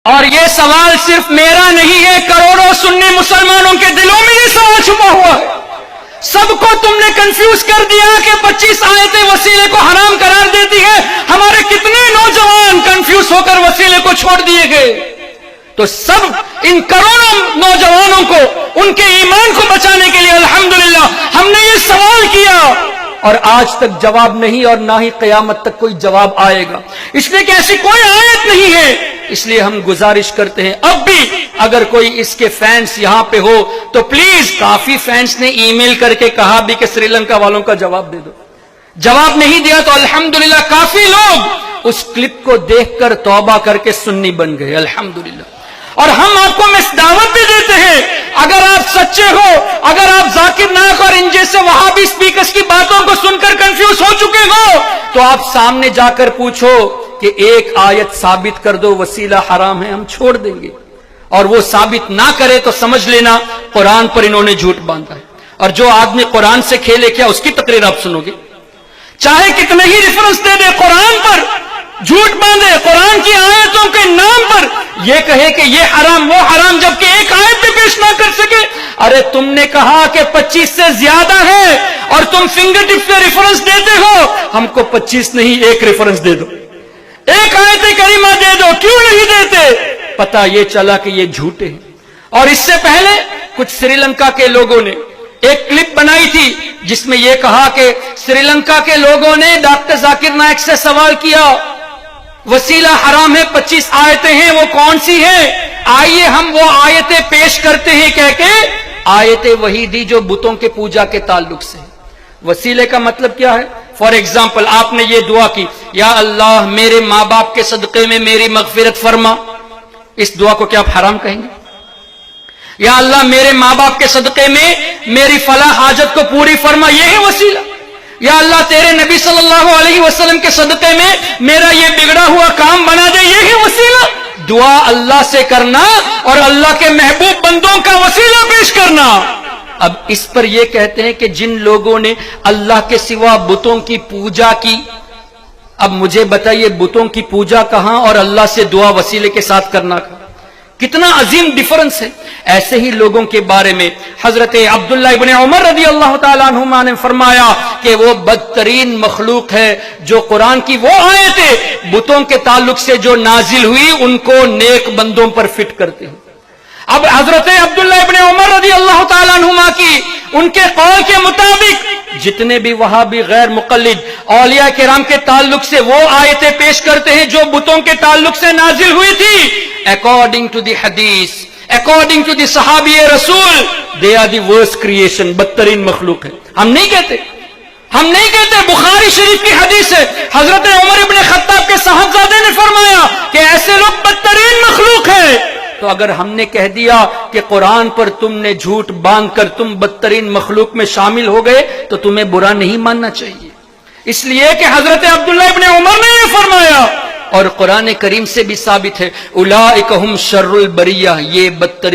اور یہ سوال صرف میرا نہیں ہے، کروڑوں سنی مسلمانوں کے دلوں میں یہ سوال چھپا ہوا ہے۔ سب کو تم نے کنفیوز کر دیا کہ 25 آیتیں وسیلے کو حرام قرار دیتی ہے۔ ہمارے کتنے نوجوان کنفیوز ہو کر وسیلے کو چھوڑ دیے گئے۔ تو سب ان کروڑوں نوجوانوں کو ان کے ایمان کو بچانے کے لیے الحمدللہ ہم نے یہ سوال کیا، اور آج تک جواب نہیں، اور نہ ہی قیامت تک کوئی جواب آئے گا، اس لیے کہ ایسی کوئی آیت نہیں ہے۔ اس لیے ہم گزارش کرتے ہیں اب بھی اگر کوئی اس کے فینس یہاں پہ ہو تو پلیز، کافی فینس نے ای میل کر کے کہا بھی کہ سری لنکا والوں کا جواب دے دو، جواب نہیں دیا تو الحمدللہ کافی لوگ اس کلپ کو دیکھ کر توبہ کر کے سنی بن گئے الحمدللہ۔ اور ہم آپ کو دعوت بھی دیتے ہیں، اگر آپ سچے ہو، اگر آپ ذاکر نائک اور ان جیسے وہابی اسپیکرز کی باتوں کو سن کر کنفیوز ہو چکے ہو، تو آپ سامنے جا کر پوچھو کہ ایک آیت ثابت کر دو وسیلہ حرام ہے، ہم چھوڑ دیں گے۔ اور وہ ثابت نہ کرے تو سمجھ لینا قرآن پر انہوں نے جھوٹ باندھا ہے۔ اور جو آدمی قرآن سے کھیلے کیا، اس کی تقریر آپ سنو گے، چاہے کتنے ہی ریفرنس دے دے، قرآن پر جھوٹ باندھے، قرآن کی آیتوں کے نام پر یہ کہے کہ یہ حرام وہ حرام، جبکہ ایک آیت بھی پیش نہ کر سکے۔ ارے تم نے کہا کہ 25 سے زیادہ ہے اور تم فنگر ٹپ پہ ریفرنس دیتے ہو، ہم کو 25 نہیں ایک ریفرنس دے دو، ایک آیت کریمہ دے دو، کیوں نہیں دیتے؟ پتہ یہ چلا کہ یہ جھوٹے ہیں۔ اور اس سے پہلے کچھ سری لنکا کے لوگوں نے ایک کلپ بنائی تھی جس میں یہ کہا کہ سری لنکا کے لوگوں نے ڈاکٹر ذاکر نائک سے سوال کیا، وسیلہ حرام ہے، 25 آیتیں ہیں، وہ کون سی ہیں؟ آئیے ہم وہ آیتیں پیش کرتے ہیں، کہہ کے آیتیں وہی دی جو بتوں کے پوجا کے تعلق سے۔ وسیلے کا مطلب کیا ہے؟ فار ایگزامپل آپ نے یہ دعا کی، یا اللہ میرے ماں باپ کے صدقے میں میری مغفرت فرما، اس دعا کو کیا آپ حرام کہیں گے؟ یا اللہ میرے ماں باپ کے صدقے میں میری فلاح حاجت کو پوری فرما، یہ ہے وسیلہ۔ یا اللہ تیرے نبی صلی اللہ علیہ وسلم کے صدقے میں میرا یہ بگڑا ہوا کام بنا دے، یہ ہے وسیلہ۔ دعا اللہ سے کرنا اور اللہ کے محبوب بندوں کا وسیلہ پیش کرنا۔ اب اس پر یہ کہتے ہیں کہ جن لوگوں نے اللہ کے سوا بتوں کی پوجا کی، اب مجھے بتائیے بتوں کی پوجا کہاں اور اللہ سے دعا وسیلے کے ساتھ کرنا کہاں؟ کتنا عظیم ڈیفرنس ہے۔ ایسے ہی لوگوں کے بارے میں حضرت عبداللہ ابن عمر رضی اللہ تعالیٰ عنہما نے فرمایا کہ وہ بدترین مخلوق ہے جو قرآن کی وہ آیتیں بتوں کے تعلق سے جو نازل ہوئی ان کو نیک بندوں پر فٹ کرتے ہیں۔ اب حضرت عبداللہ ابن عمر رضی اللہ تعالیٰ عنہما کی ان کے قول کے مطابق جتنے بھی وہابی غیر مقلد اولیاء کرام کے تعلق سے وہ آیتیں پیش کرتے ہیں جو بتوں کے تعلق سے نازل ہوئی تھی، according to the hadith, according to the صحابی رسول، they are the worst creation، بدترین مخلوق ہے۔ ہم نہیں کہتے، بخاری شریف کی حدیث ہے، حضرت عمر ابن خطاب کے صاحبزادے نے فرمایا کہ ایسے لوگ بدترین مخلوق ہیں۔ تو اگر ہم نے کہہ دیا کہ قرآن پر تم نے جھوٹ باندھ کر تم بدترین مخلوق میں شامل ہو گئے تو تمہیں برا نہیں ماننا چاہیے، اس لیے کہ حضرت عبداللہ ابن عمر نے یہ فرمایا، اور قرآن کریم سے بھی ثابت ہے، اولئک ھم شر البریہ، یہ بدترین